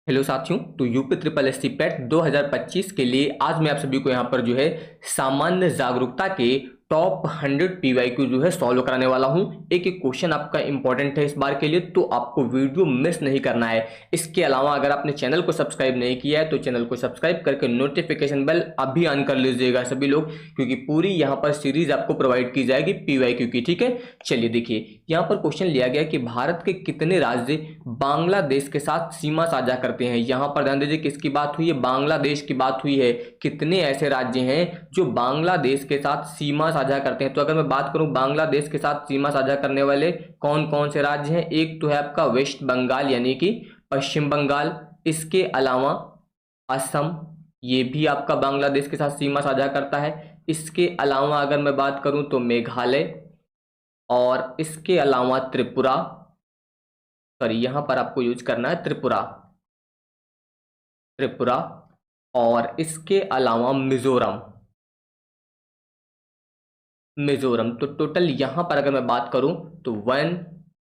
Hello साथियों, तो UP triple S C PET 2025 के लिए आज मैं आप सभी को यहाँ पर जो है सामान्य जागरूकता के टॉप 100 पीवाईक्यू जो है सॉल्व कराने वाला हूँ। एक एक क्वेश्चन आपका इंपॉर्टेंट है इस बार के लिए, तो आपको वीडियो मिस नहीं करना है। इसके अलावा अगर आपने चैनल को सब्सक्राइब नहीं किया है तो चैनल को सब्सक्राइब करके नोटिफिकेशन बेल अभी ऑन कर लीजिएगा सभी लोग, क्योंकि पूरी यहाँ पर सीरीज आपको प्रोवाइड की जाएगी पीवाईक्यू की। ठीक है, चलिए देखिए यहाँ पर क्वेश्चन लिया गया कि भारत के कितने राज्य बांग्लादेश के साथ सीमा साझा करते हैं। यहाँ पर ध्यान दीजिए किसकी बात हुई है, बांग्लादेश की बात हुई है। कितने ऐसे राज्य हैं जो बांग्लादेश के साथ सीमा साझा करते हैं। तो अगर मैं बात करूं बांग्लादेश के साथ सीमा साझा करने वाले कौन कौन से राज्य हैं, एक तो है आपका वेस्ट बंगाल यानी कि पश्चिम बंगाल, इसके अलावा असम, ये भी आपका बांग्लादेश के साथ सीमा साझा करता है। इसके अलावा अगर मैं बात करूं तो मेघालय, और इसके अलावा त्रिपुरा, सॉरी यहां पर आपको यूज करना है त्रिपुरा, त्रिपुरा, और इसके अलावा मिजोरम, मिजोरम। तो टोटल यहां पर अगर मैं बात करूं तो 1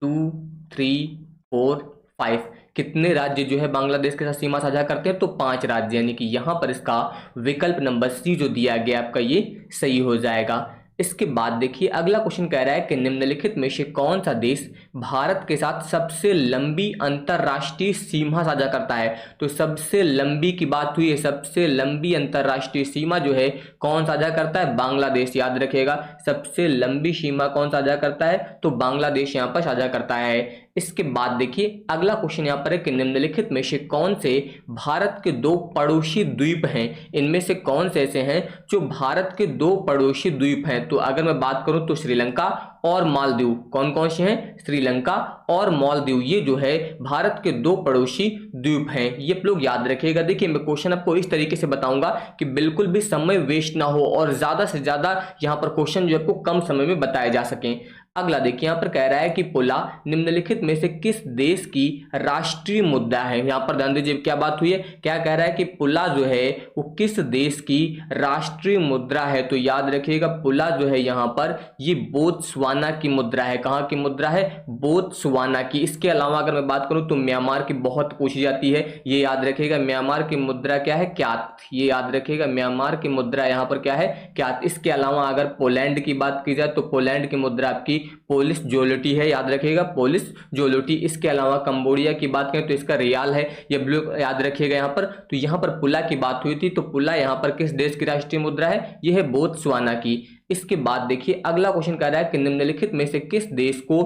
2 3 4 5 कितने राज्य जो है बांग्लादेश के साथ सीमा साझा करते हैं, तो 5 राज्य, यानी कि यहां पर इसका विकल्प नंबर सी जो दिया गया आपका ये सही हो जाएगा। इसके बाद देखिए अगला क्वेश्चन कह रहा है कि निम्नलिखित में से कौन सा देश भारत के साथ सबसे लंबी अंतरराष्ट्रीय सीमा साझा करता है। तो सबसे लंबी की बात हुई है, सबसे लंबी अंतरराष्ट्रीय सीमा जो है कौन साझा करता है, बांग्लादेश। याद रखिएगा सबसे लंबी सीमा कौन साझा करता है, तो बांग्लादेश यहां पर साझा करता है। इसके बाद देखिए अगला क्वेश्चन यहां पर है कि निम्नलिखित में से कौन से भारत के 2 पड़ोसी द्वीप हैं। इनमें से कौन से ऐसे हैं जो भारत के 2 पड़ोसी द्वीप हैं। तो अगर मैं बात करूं तो श्रीलंका और मालदीव, कौन कौन से हैं, श्रीलंका और मालदीव, ये जो है भारत के 2 पड़ोसी द्वीप हैं। ये आप लोग याद रखिएगा। देखिए मैं क्वेश्चन आपको इस तरीके से बताऊंगा कि बिल्कुल भी समय वेस्ट ना हो और ज्यादा से ज्यादा यहां पर क्वेश्चन जो आपको कम समय में बताए जा सकें। अगला देखिए यहां पर कह रहा है कि पुला निम्नलिखित में से किस देश की राष्ट्रीय मुद्रा है। यहां पर ध्यान दीजिए क्या बात हुई है, क्या कह रहा है कि पुला जो है वो किस देश की राष्ट्रीय मुद्रा है। तो याद रखिएगा पुला जो है यहां पर ये बोत्सवाना की मुद्रा है। कहां की मुद्रा है, बोत्सवाना की। इसके अलावा अगर मैं बात करूं तो म्यांमार की बहुत पूछी जाती है, ये याद रखिएगा म्यांमार की मुद्रा क्या है, क्यात। ये याद रखिएगा म्यांमार की मुद्रा यहां पर क्या है, क्यात। इसके अलावा अगर पोलैंड की बात की जाए तो पोलैंड की मुद्रा आपकी पोलिश जोलोटी है, याद रखिएगा पोलिश जोलोटी। इसके अलावा कंबोडिया की बात करें तो इसका रियाल है, ये ब्लू याद रखिएगा यहां पर। तो यहां पर पुला की बात हुई थी, तो पुला यहां पर किस देश की राष्ट्रीय मुद्रा है, यह है बोत्सवाना की। इसके बाद देखिए अगला क्वेश्चन कह रहा है कि निम्नलिखित में से किस देश को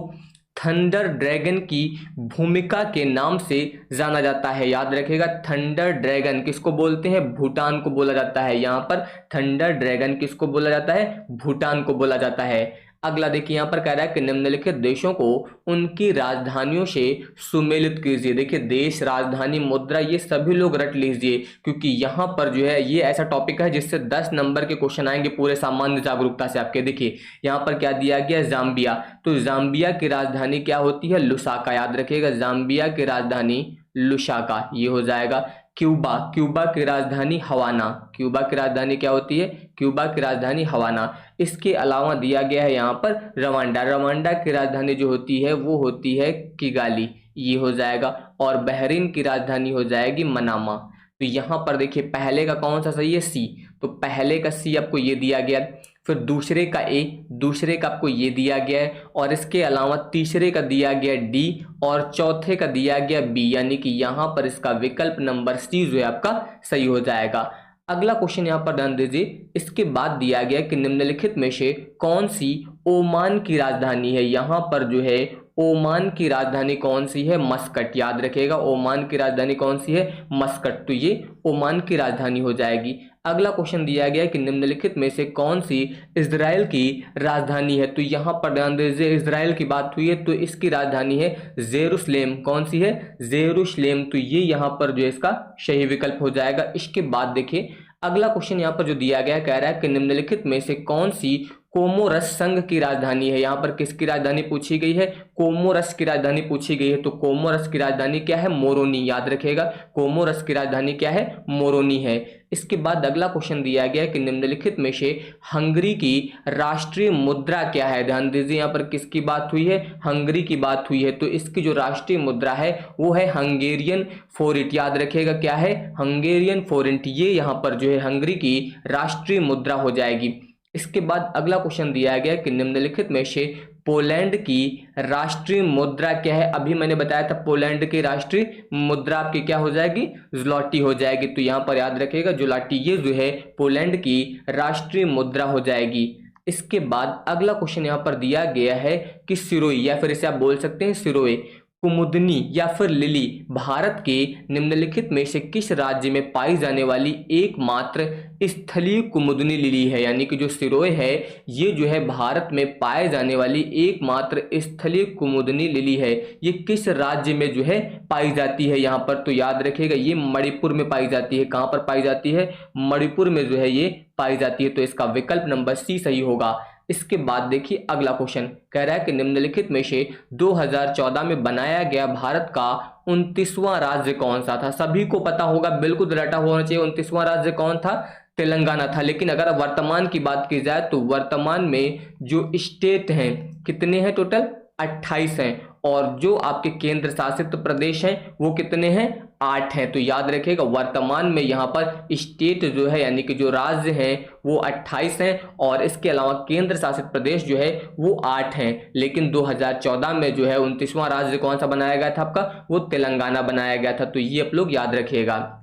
थंडर ड्रैगन की भूमिका के नाम से जाना जाता है। याद रखिएगा थंडर ड्रैगन किसको बोलते हैं, भूटान को बोला जाता है। यहां पर थंडर ड्रैगन किसको बोला जाता है, भूटान को बोला जाता है। अगला देखिए यहां पर कह रहा है कि निम्नलिखित देशों को उनकी राजधानियों से सुमेलित कीजिए। देखिए देश, राजधानी, मुद्रा, ये सभी लोग रट लीजिए, क्योंकि यहां पर जो है ये ऐसा टॉपिक है जिससे 10 नंबर के क्वेश्चन आएंगे पूरे सामान्य जागरूकता से आपके। देखिए यहां पर क्या दिया गया, जाम्बिया। तो जाम्बिया की राजधानी क्या होती है, लुसाका। याद रखिएगा जाम्बिया की राजधानी लुसाका, ये हो जाएगा। क्यूबा, क्यूबा की राजधानी हवाना। क्यूबा की राजधानी क्या होती है, क्यूबा की राजधानी हवाना। इसके अलावा दिया गया है यहाँ पर रवांडा। रवांडा की राजधानी जो होती है वो होती है किगाली, ये हो जाएगा। और बहरीन की राजधानी हो जाएगी मनामा। तो यहाँ पर देखिए पहले का कौन सा सही है, सी। तो पहले का सी आपको ये दिया गया, फिर दूसरे का ए, दूसरे का आपको ये दिया गया है, और इसके अलावा तीसरे का दिया गया डी, और चौथे का दिया गया बी, यानी कि यहाँ पर इसका विकल्प नंबर सी जो है आपका सही हो जाएगा। अगला क्वेश्चन यहाँ पर ध्यान दीजिए। इसके बाद दिया गया कि निम्नलिखित में से कौन सी ओमान की राजधानी है। यहाँ पर जो है ओमान की राजधानी कौन सी है, मस्कट। याद रखिएगा ओमान की राजधानी कौन सी है, मस्कट। तो ये ओमान की राजधानी हो जाएगी। अगला क्वेश्चन दिया गया कि निम्नलिखित में से कौन सी इजराइल की राजधानी है। तो यहाँ पर ध्यान दीजिए इजराइल की बात हुई है तो इसकी राजधानी है जेरूशलेम। कौन सी है, जेरूशलेम। तो ये यहाँ पर जो है इसका सही विकल्प हो जाएगा। इसके बाद देखिए अगला क्वेश्चन यहाँ पर जो दिया गया कह रहा है कि निम्नलिखित में से कौन सी कोमोरस संघ की राजधानी है। यहाँ पर किसकी राजधानी पूछी गई है? कोमोरस की राजधानी पूछी गई है। तो कोमोरस की राजधानी क्या है? मोरोनी। याद रखिएगा, कोमोरस की राजधानी क्या है? मोरोनी है। इसके बाद अगला क्वेश्चन दिया गया है कि निम्नलिखित में से हंगरी की राष्ट्रीय मुद्रा क्या है? ध्यान दीजिए, यहाँ पर किसकी बात हुई है? हंगरी की बात हुई है। तो इसकी जो राष्ट्रीय मुद्रा है वो है हंगेरियन फोरिट। याद रखिएगा, क्या है? हंगेरियन फोरिट। ये यहाँ पर जो है हंगरी की राष्ट्रीय मुद्रा हो जाएगी। इसके बाद अगला क्वेश्चन दिया गया कि निम्नलिखित में से पोलैंड की राष्ट्रीय मुद्रा क्या है? अभी मैंने बताया था पोलैंड की राष्ट्रीय मुद्रा आपकी क्या हो जाएगी? ज़्लॉटी हो जाएगी। तो यहाँ पर याद रखिएगा ज़्लॉटी, ये जो है पोलैंड की राष्ट्रीय मुद्रा हो जाएगी। इसके बाद अगला क्वेश्चन यहाँ पर दिया गया है कि सिरोई, या फिर इसे आप बोल सकते हैं सिरोए, कुमुदनी या फिर लिली भारत के निम्नलिखित में से किस राज्य में पाई जाने वाली एकमात्र स्थलीय कुमुदनी लिली है? यानी कि जो सिरोए है ये जो है भारत में पाए जाने वाली एकमात्र स्थलीय कुमुदनी लिली है। ये किस राज्य में जो है पाई जाती है यहाँ पर? तो याद रखिएगा ये मणिपुर में पाई जाती है। कहाँ पर पाई जाती है? मणिपुर में जो है ये पाई जाती है। तो इसका विकल्प नंबर सी सही होगा। इसके बाद देखिए अगला क्वेश्चन कह रहा है कि निम्नलिखित में से 2014 में बनाया गया भारत का 29वां राज्य कौन सा था? सभी को पता होगा, बिल्कुल रटा होना चाहिए। 29वां राज्य कौन था? तेलंगाना था। लेकिन अगर वर्तमान की बात की जाए तो वर्तमान में जो स्टेट हैं कितने हैं? टोटल 28 हैं। और जो आपके केंद्र शासित प्रदेश हैं वो कितने हैं? 8 हैं। तो याद रखिएगा वर्तमान में यहाँ पर स्टेट जो है यानी कि जो राज्य हैं वो 28 हैं और इसके अलावा केंद्र शासित प्रदेश जो है वो 8 हैं। लेकिन 2014 में जो है 29वां राज्य कौन सा बनाया गया था आपका? वो तेलंगाना बनाया गया था। तो ये आप लोग याद रखिएगा।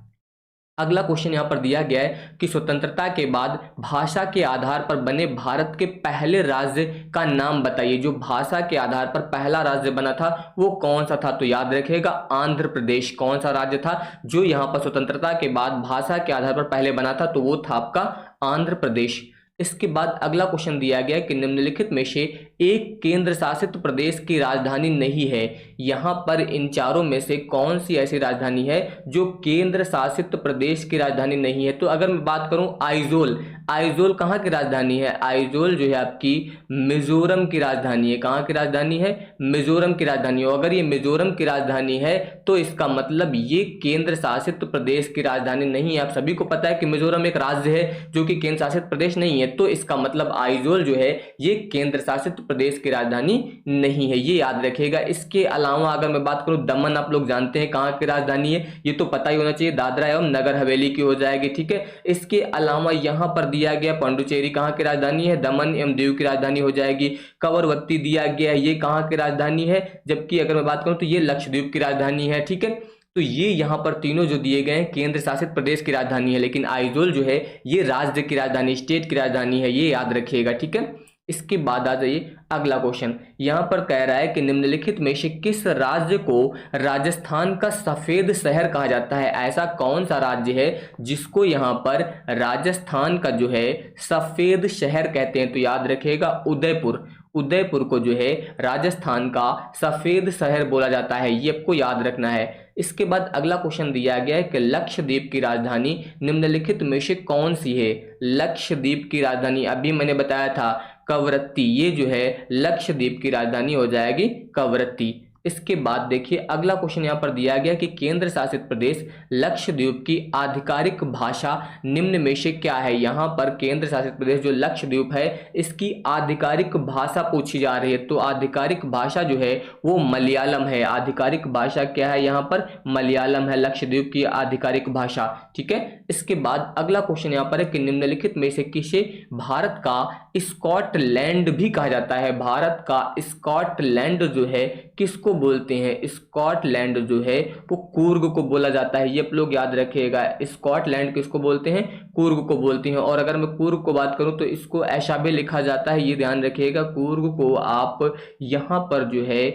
अगला क्वेश्चन यहाँ पर दिया गया है कि स्वतंत्रता के बाद भाषा के आधार पर बने भारत के पहले राज्य का नाम बताइए। जो भाषा के आधार पर पहला राज्य बना था वो कौन सा था? तो याद रखिएगा आंध्र प्रदेश। कौन सा राज्य था जो यहाँ पर स्वतंत्रता के बाद भाषा के आधार पर पहले बना था? तो वो था आपका आंध्र प्रदेश। इसके बाद अगला क्वेश्चन दिया गया कि निम्नलिखित में से एक केंद्र शासित प्रदेश की राजधानी नहीं है। यहाँ पर इन चारों में से कौन सी ऐसी राजधानी है जो केंद्र शासित प्रदेश की राजधानी नहीं है? तो अगर मैं बात करूं आइजोल, आइजोल कहाँ की राजधानी है? आइजोल जो है आपकी मिजोरम की राजधानी है। कहाँ की राजधानी है? मिजोरम की राजधानी है। अगर ये मिजोरम की राजधानी है तो इसका मतलब ये केंद्र शासित प्रदेश की राजधानी नहीं है। आप सभी को पता है कि मिजोरम एक राज्य है जो कि केंद्र शासित प्रदेश नहीं है। तो इसका मतलब आइजोल जो है ये केंद्र शासित प्रदेश की राजधानी नहीं है। ये याद रखिएगा। इसके अलावा अगर मैं बात करूं दमन, आप लोग जानते हैं कहाँ की राजधानी है, ये तो पता ही होना चाहिए, दादरा एवं नगर हवेली की हो जाएगी। ठीक है। इसके अलावा यहाँ पर दिया गया पांडुचेरी कहाँ की राजधानी है? दमन एवं दीव की राजधानी हो जाएगी। कवरवत्ती दिया गया है, ये कहाँ की राजधानी है? जबकि अगर मैं बात करूं तो ये लक्षद्वीप की राजधानी है। ठीक है। तो ये यहाँ पर तीनों जो दिए गए हैं केंद्र शासित प्रदेश की राजधानी है, लेकिन आइजोल जो है ये राज्य की राजधानी, स्टेट की राजधानी है। ये याद रखिएगा। ठीक है। इसके बाद आ जाइए अगला क्वेश्चन। यहाँ पर कह रहा है कि निम्नलिखित में से किस राज्य को राजस्थान का सफेद शहर कहा जाता है? ऐसा कौन सा राज्य है जिसको यहाँ पर राजस्थान का जो है सफेद शहर कहते हैं? तो याद रखिएगा उदयपुर। उदयपुर को जो है राजस्थान का सफेद शहर बोला जाता है। ये आपको याद रखना है। इसके बाद अगला क्वेश्चन दिया गया है कि लक्षद्वीप की राजधानी निम्नलिखित में से कौन सी है? लक्षद्वीप की राजधानी अभी मैंने बताया था कवरत्ती। ये जो है लक्षद्वीप की राजधानी हो जाएगी कवरत्ती। इसके बाद देखिए अगला क्वेश्चन यहाँ पर दिया गया कि केंद्र शासित प्रदेश लक्षद्वीप की आधिकारिक भाषा निम्न में से क्या है? यहाँ पर केंद्र शासित प्रदेश जो लक्षद्वीप है इसकी आधिकारिक भाषा पूछी जा रही है। तो आधिकारिक भाषा जो है वो मलयालम है। आधिकारिक भाषा क्या है? यहाँ पर मलयालम है लक्षद्वीप की आधिकारिक भाषा। ठीक है। इसके बाद अगला क्वेश्चन यहाँ पर है कि निम्नलिखित में से किसे भारत का स्कॉटलैंड भी कहा जाता है? भारत का स्कॉटलैंड जो है किसको बोलते हैं? स्कॉटलैंड जो है वो कूर्ग को बोला जाता है। ये आप लोग याद रखिएगा। स्कॉटलैंड किसको बोलते हैं? कूर्ग को बोलते हैं। और अगर मैं कूर्ग को बात करूं तो इसको ऐसा भी लिखा जाता है, ये ध्यान रखिएगा। कूर्ग को आप यहाँ पर जो है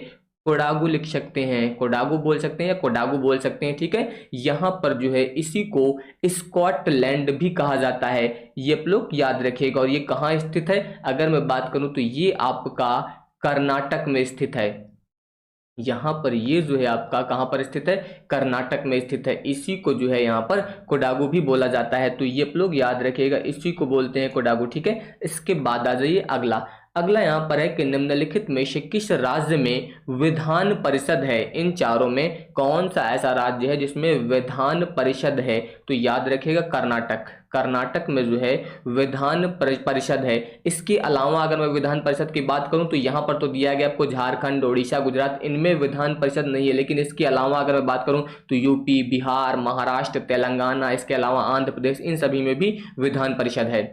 कोडागू लिख सकते हैं, कोडागू बोल सकते हैं या कोडागू बोल सकते हैं। ठीक है। यहाँ पर जो है इसी को स्कॉटलैंड भी कहा जाता है। ये आप लोग याद रखिएगा। और ये कहाँ स्थित है? अगर मैं बात करूं तो ये आपका कर्नाटक में स्थित है। यहाँ पर ये जो है आपका कहाँ पर स्थित है, कर्नाटक में स्थित है। इसी को जो है यहाँ पर कोडागु भी बोला जाता है, तो ये आप लोग याद रखिएगा, इसी को बोलते हैं कोडागु, ठीक है। इसके बाद आ जाइए अगला। अगला यहाँ पर है कि निम्नलिखित में से किस राज्य में विधान परिषद है। इन चारों में कौन सा ऐसा राज्य है जिसमें विधान परिषद है, तो याद रखिएगा कर्नाटक। कर्नाटक में जो है विधान परिषद है। इसके अलावा अगर मैं विधान परिषद की बात करूं तो यहाँ पर तो दिया गया आपको झारखंड, ओडिशा, गुजरात, इनमें विधान परिषद नहीं है। लेकिन इसके अलावा अगर मैं बात करूं तो यूपी, बिहार, महाराष्ट्र, तेलंगाना, इसके अलावा आंध्र प्रदेश, इन सभी में भी विधान परिषद है।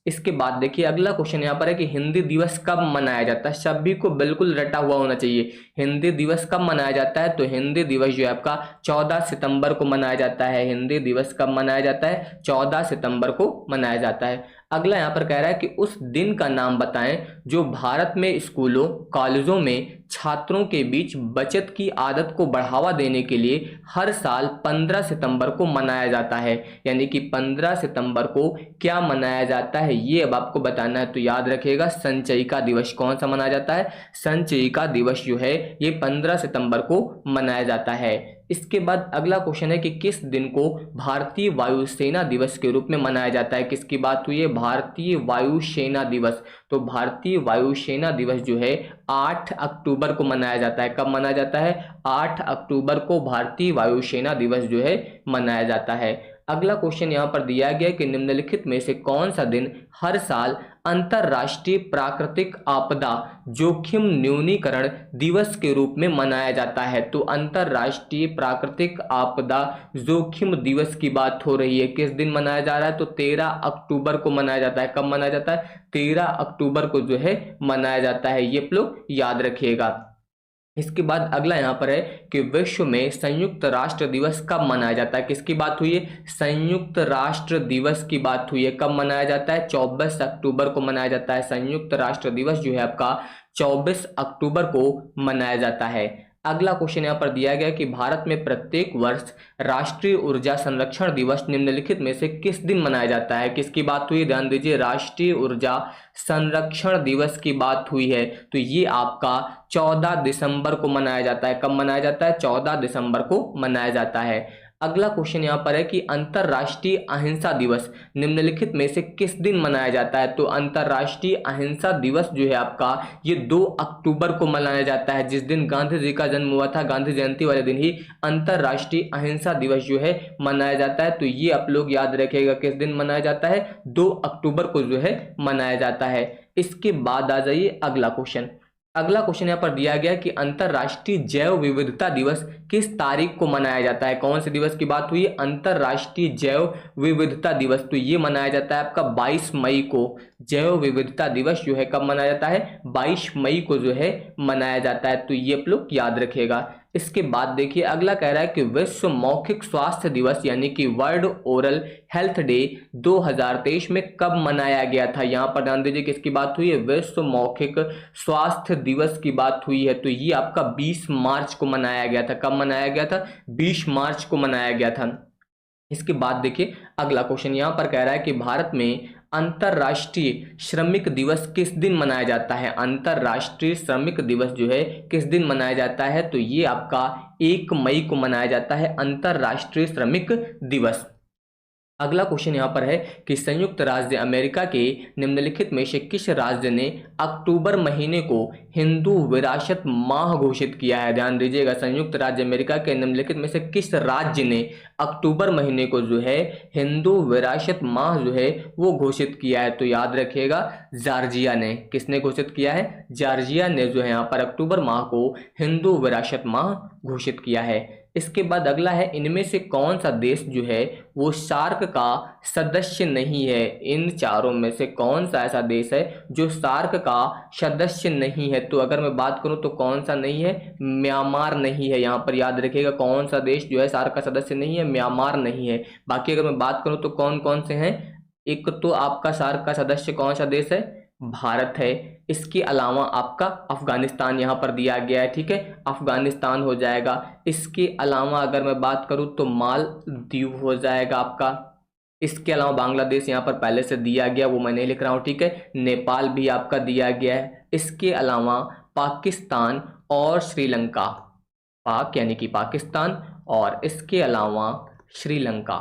इसके बाद देखिए अगला क्वेश्चन यहाँ पर है कि हिंदी दिवस कब मनाया जाता है। सभी को बिल्कुल रटा हुआ होना चाहिए। हिंदी दिवस कब मनाया जाता है, तो हिंदी दिवस जो है आपका 14 सितंबर को मनाया जाता है। हिंदी दिवस कब मनाया जाता है, 14 सितंबर को मनाया जाता है। अगला यहाँ पर कह रहा है कि उस दिन का नाम बताएं जो भारत में स्कूलों, कॉलेजों में छात्रों के बीच बचत की आदत को बढ़ावा देने के लिए हर साल 15 सितंबर को मनाया जाता है। यानी कि 15 सितंबर को क्या मनाया जाता है, ये अब आपको बताना है। तो याद रखिएगा संचयिका दिवस। कौन सा मनाया जाता है, संचयिका दिवस जो है ये 15 सितंबर को मनाया जाता है। इसके बाद अगला क्वेश्चन है कि किस दिन को भारतीय वायुसेना दिवस के रूप में मनाया जाता है। किसकी बात हुई है, भारतीय वायुसेना दिवस। तो भारतीय वायुसेना दिवस जो है 8 अक्टूबर को मनाया जाता है। कब मनाया जाता है, 8 अक्टूबर को भारतीय वायुसेना दिवस जो है मनाया जाता है। अगला क्वेश्चन यहाँ पर दिया गया कि निम्नलिखित में से कौन सा दिन हर साल अंतरराष्ट्रीय प्राकृतिक आपदा जोखिम न्यूनीकरण दिवस के रूप में मनाया जाता है। तो अंतरराष्ट्रीय प्राकृतिक आपदा जोखिम दिवस की बात हो रही है, किस दिन मनाया जा रहा है, तो 13 अक्टूबर को मनाया जाता है। कब मनाया जाता है, 13 अक्टूबर को जो है मनाया जाता है। ये आप लोग याद रखिएगा। इसके बाद अगला यहाँ पर है कि विश्व में संयुक्त राष्ट्र दिवस कब मनाया जाता है। किसकी बात हुई है, संयुक्त राष्ट्र दिवस की बात हुई है। कब मनाया जाता है, 24 अक्टूबर को मनाया जाता है। संयुक्त राष्ट्र दिवस जो है आपका 24 अक्टूबर को मनाया जाता है। अगला क्वेश्चन यहाँ पर दिया गया कि भारत में प्रत्येक वर्ष राष्ट्रीय ऊर्जा संरक्षण दिवस निम्नलिखित में से किस दिन मनाया जाता है। किसकी बात हुई, ध्यान दीजिए, राष्ट्रीय ऊर्जा संरक्षण दिवस की बात हुई है। तो ये आपका 14 दिसंबर को मनाया जाता है। कब मनाया जाता है, 14 दिसंबर को मनाया जाता है। अगला क्वेश्चन यहाँ पर है कि अंतरराष्ट्रीय अहिंसा दिवस निम्नलिखित में से किस दिन मनाया जाता है। तो अंतरराष्ट्रीय अहिंसा दिवस जो है आपका ये 2 अक्टूबर को मनाया जाता है। जिस दिन गांधी जी का जन्म हुआ था, गांधी जयंती वाले दिन ही अंतरराष्ट्रीय अहिंसा दिवस जो है मनाया जाता है। तो ये आप लोग याद रखिएगा, किस दिन मनाया जाता है, 2 अक्टूबर को जो है मनाया जाता है। इसके बाद आ जाइए अगला क्वेश्चन। अगला क्वेश्चन यहाँ पर दिया गया कि अंतरराष्ट्रीय जैव विविधता दिवस किस तारीख को मनाया जाता है। कौन से दिवस की बात हुई है, अंतरराष्ट्रीय जैव विविधता दिवस। तो ये मनाया जाता है आपका 22 मई को। जैव विविधता दिवस जो है कब मनाया जाता है, 22 मई को जो है मनाया जाता है। तो ये आप लोग याद रखिएगा। इसके बाद देखिए अगला कह रहा है कि विश्व मौखिक स्वास्थ्य दिवस यानी कि वर्ल्ड ओरल हेल्थ डे 2023 में कब मनाया गया था। यहाँ पर ध्यान दीजिए किसकी बात हुई है, विश्व मौखिक स्वास्थ्य दिवस की बात हुई है। तो ये आपका 20 मार्च को मनाया गया था। कब मनाया गया था, 20 मार्च को मनाया गया था। इसके बाद देखिए अगला क्वेश्चन यहाँ पर कह रहा है कि भारत में अंतरराष्ट्रीय श्रमिक दिवस किस दिन मनाया जाता है। अंतरराष्ट्रीय श्रमिक दिवस जो है किस दिन मनाया जाता है, तो ये आपका 1 मई को मनाया जाता है अंतरराष्ट्रीय श्रमिक दिवस। अगला क्वेश्चन यहाँ पर है कि संयुक्त राज्य अमेरिका के निम्नलिखित में से किस राज्य ने अक्टूबर महीने को हिंदू विरासत माह घोषित किया है। ध्यान दीजिएगा, संयुक्त राज्य अमेरिका के निम्नलिखित में से किस राज्य ने अक्टूबर महीने को जो है हिंदू विरासत माह जो है वो घोषित किया है। तो याद रखिएगा जॉर्जिया ने। किसने घोषित किया है, जॉर्जिया ने जो है यहाँ पर अक्टूबर माह को हिंदू विरासत माह घोषित किया है। इसके बाद अगला है इनमें से कौन सा देश जो है वो सार्क का सदस्य नहीं है। इन चारों में से कौन सा ऐसा देश है जो सार्क का सदस्य नहीं है। तो अगर मैं बात करूं तो कौन सा नहीं है, म्यांमार नहीं है। यहाँ पर याद रखिएगा कौन सा देश जो है सार्क का सदस्य नहीं है, म्यांमार नहीं है। बाकी अगर मैं बात करूं तो कौन कौन से हैं, एक तो आपका सार्क का सदस्य कौन सा देश है, भारत है। इसके अलावा आपका अफगानिस्तान यहाँ पर दिया गया है, ठीक है, अफगानिस्तान हो जाएगा। इसके अलावा अगर मैं बात करूँ तो मालदीव हो जाएगा आपका। इसके अलावा बांग्लादेश यहाँ पर पहले से दिया गया, वो मैं नहीं लिख रहा हूँ, ठीक है। नेपाल भी आपका दिया गया है। इसके अलावा पाकिस्तान और श्रीलंका, पाक यानी कि पाकिस्तान, और इसके अलावा श्रीलंका।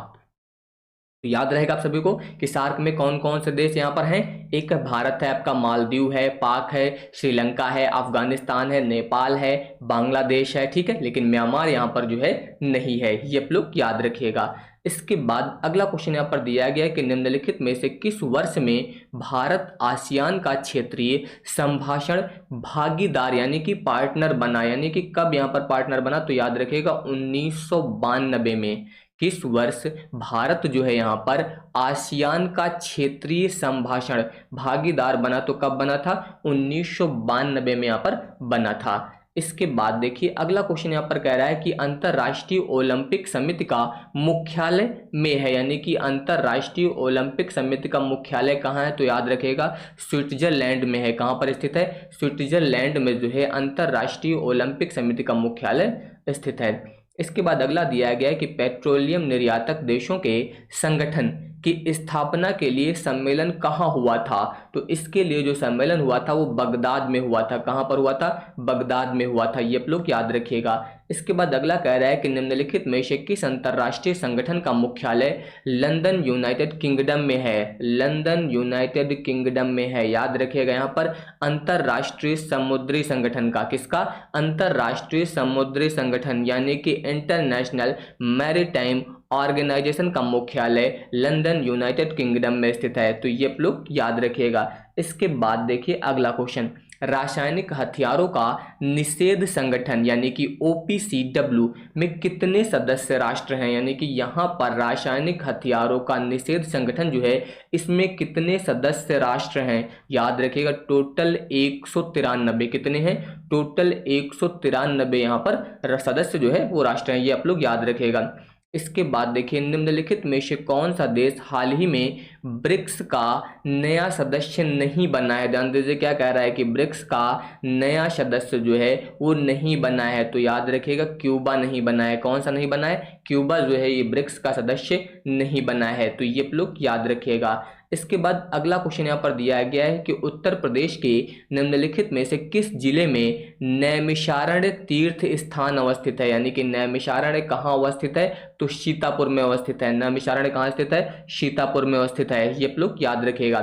तो याद रहेगा आप सभी को कि सार्क में कौन कौन से देश यहाँ पर हैं। एक भारत है, आपका मालदीव है, पाक है, श्रीलंका है, अफगानिस्तान है, नेपाल है, बांग्लादेश है, ठीक है, लेकिन म्यांमार यहाँ पर जो है नहीं है, ये आप लोग याद रखिएगा। इसके बाद अगला क्वेश्चन यहाँ पर दिया गया है कि निम्नलिखित में से किस वर्ष में भारत आसियान का क्षेत्रीय संभाषण भागीदार यानी कि पार्टनर बना, यानी कि कब यहाँ पर पार्टनर बना, तो याद रखिएगा 1992 में। किस वर्ष भारत जो है यहाँ पर आसियान का क्षेत्रीय संभाषण भागीदार बना, तो कब बना था, 1992 में यहाँ पर बना था। इसके बाद देखिए अगला क्वेश्चन यहाँ पर कह रहा है कि अंतरराष्ट्रीय ओलंपिक समिति का मुख्यालय में है, यानी कि अंतरराष्ट्रीय ओलंपिक समिति का मुख्यालय कहाँ है, तो याद रखिएगा स्विट्जरलैंड में है। कहाँ पर स्थित है, स्विट्जरलैंड में जो है अंतरराष्ट्रीय ओलंपिक समिति का मुख्यालय स्थित है। इसके बाद अगला दिया गया है कि पेट्रोलियम निर्यातक देशों के संगठन की स्थापना के लिए सम्मेलन कहाँ हुआ था, तो इसके लिए जो सम्मेलन हुआ था वो बगदाद में हुआ था। कहाँ पर हुआ था, बगदाद में हुआ था, ये आप लोग याद रखिएगा। इसके बाद अगला कह रहा है कि निम्नलिखित में से किस अंतरराष्ट्रीय संगठन का मुख्यालय लंदन यूनाइटेड किंगडम में है, लंदन यूनाइटेड किंगडम में है, याद रखिएगा। यहाँ पर अंतरराष्ट्रीय समुद्री संगठन का, किसका, अंतरराष्ट्रीय समुद्री संगठन यानी कि इंटरनेशनल मैरीटाइम ऑर्गेनाइजेशन का मुख्यालय लंदन यूनाइटेड किंगडम में स्थित है, तो ये आप लोग याद रखिएगा। इसके बाद देखिए अगला क्वेश्चन, रासायनिक हथियारों का निषेध संगठन यानी कि OPCW में कितने सदस्य राष्ट्र हैं, यानी कि यहाँ पर रासायनिक हथियारों का निषेध संगठन जो है इसमें कितने सदस्य राष्ट्र हैं, याद रखिएगा टोटल 193। कितने हैं, टोटल 193 यहाँ पर सदस्य जो है वो राष्ट्र हैं, ये आप लोग याद रखिएगा। इसके बाद देखिए निम्नलिखित में से कौन सा देश हाल ही में ब्रिक्स का नया सदस्य नहीं बना है, ध्यान दीजिए क्या कह रहा है कि ब्रिक्स का नया सदस्य जो है वो नहीं बना है, तो याद रखिएगा क्यूबा नहीं बना है। कौन सा नहीं बना है, क्यूबा जो है ये ब्रिक्स का सदस्य नहीं बना है, तो ये आप लोग याद रखिएगा। इसके बाद अगला क्वेश्चन यहाँ पर दिया गया है कि उत्तर प्रदेश के निम्नलिखित में से किस जिले में नैमिषारण्य तीर्थ स्थान अवस्थित है, यानी कि नैमिषारण्य कहाँ अवस्थित है, तो सीतापुर में अवस्थित है। नैमिषारण्य कहाँ स्थित है, सीतापुर में अवस्थित है, ये आप लोग याद रखिएगा।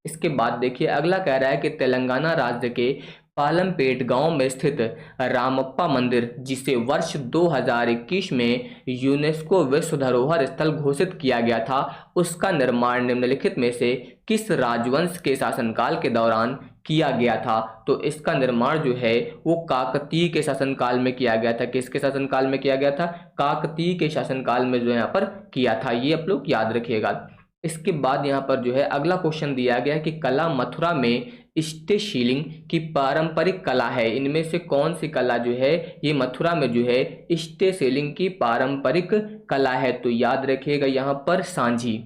इसके बाद देखिए अगला कह रहा है कि तेलंगाना राज्य के पालमपेट गांव में स्थित रामप्पा मंदिर, जिसे वर्ष 2021 में यूनेस्को विश्व धरोहर स्थल घोषित किया गया था, उसका निर्माण निम्नलिखित में से किस राजवंश के शासनकाल के दौरान किया गया था, तो इसका निर्माण जो है वो काकतीय के शासनकाल में किया गया था। किसके शासनकाल में किया गया था, काकतीय के शासनकाल में जो यहाँ पर किया था, ये आप लोग याद रखिएगा। इसके बाद यहाँ पर जो है अगला क्वेश्चन दिया गया है कि कला मथुरा में स्टे सीलिंग की पारंपरिक कला है, इनमें से कौन सी कला जो है ये मथुरा में जो है स्टे सीलिंग की पारंपरिक कला है, तो याद रखिएगा यहाँ पर सांझी,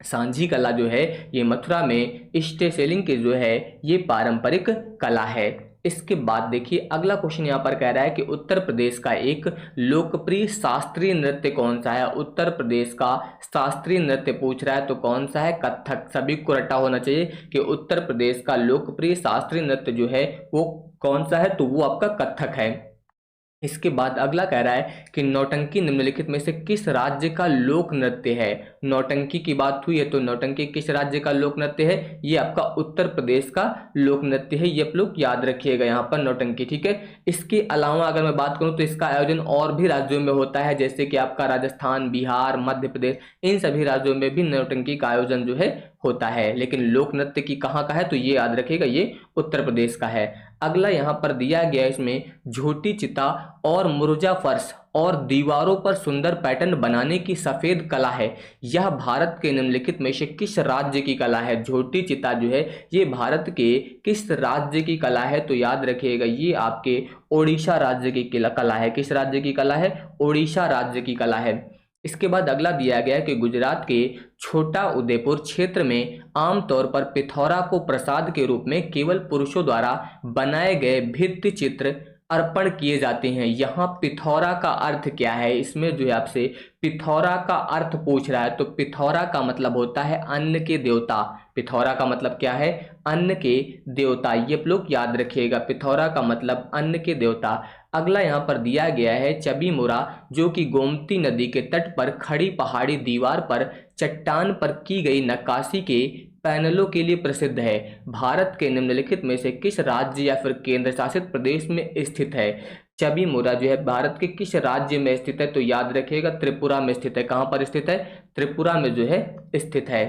सांझी कला जो है ये मथुरा में स्टे सेलिंग की जो है ये पारंपरिक कला है। इसके बाद देखिए अगला क्वेश्चन यहाँ पर कह रहा है कि उत्तर प्रदेश का एक लोकप्रिय शास्त्रीय नृत्य कौन सा है, उत्तर प्रदेश का शास्त्रीय नृत्य पूछ रहा है, तो कौन सा है, कथक। सभी को रटा होना चाहिए कि उत्तर प्रदेश का लोकप्रिय शास्त्रीय नृत्य जो है वो कौन सा है, तो वो आपका कथक है। इसके बाद अगला कह रहा है कि नौटंकी निम्नलिखित में से किस राज्य का लोक नृत्य है, नौटंकी की बात हुई है तो नौटंकी किस राज्य का लोक नृत्य है, ये आपका उत्तर प्रदेश का लोक नृत्य है, ये आप लोग याद रखिएगा यहाँ पर नौटंकी, ठीक है। इसके अलावा अगर मैं बात करूँ तो इसका आयोजन और भी राज्यों में होता है, जैसे कि आपका राजस्थान, बिहार, मध्य प्रदेश, इन सभी राज्यों में भी नौटंकी का आयोजन जो है होता है, लेकिन लोक नृत्य की कहाँ का है, तो ये याद रखिएगा ये उत्तर प्रदेश का है। अगला यहाँ पर दिया गया इसमें झोटी चिता और मुर्जा फर्श और दीवारों पर सुंदर पैटर्न बनाने की सफेद कला है, यह भारत के निम्नलिखित में से किस राज्य की कला है, झोटी चिता जो है ये भारत के किस राज्य की कला है, तो याद रखिएगा ये आपके ओडिशा राज्य की कला है। किस राज्य की कला है, ओडिशा राज्य की कला है। इसके बाद अगला दिया गया कि गुजरात के छोटा उदेपुर क्षेत्र में आमतौर पर पिथौरा को प्रसाद के रूप में केवल पुरुषों द्वारा बनाए गए भित्ति चित्र अर्पण किए जाते हैं। यहाँ पिथौरा का अर्थ क्या है, इसमें जो है आपसे पिथौरा का अर्थ पूछ रहा है, तो पिथौरा का मतलब होता है अन्न के देवता। पिथौरा का मतलब क्या है, अन्न के देवता, ये आप लोग याद रखिएगा, पिथौरा का मतलब अन्न के देवता। अगला यहाँ पर दिया गया है चबीमुरा, जो कि गोमती नदी के तट पर खड़ी पहाड़ी दीवार पर चट्टान पर की गई नक्काशी के पैनलों के लिए प्रसिद्ध है। भारत के निम्नलिखित में से किस राज्य या फिर केंद्र शासित प्रदेश में स्थित है? चबीमुरा जो है भारत के किस राज्य में स्थित है? तो याद रखिएगा त्रिपुरा में स्थित है। कहाँ पर स्थित है? त्रिपुरा में जो है स्थित है।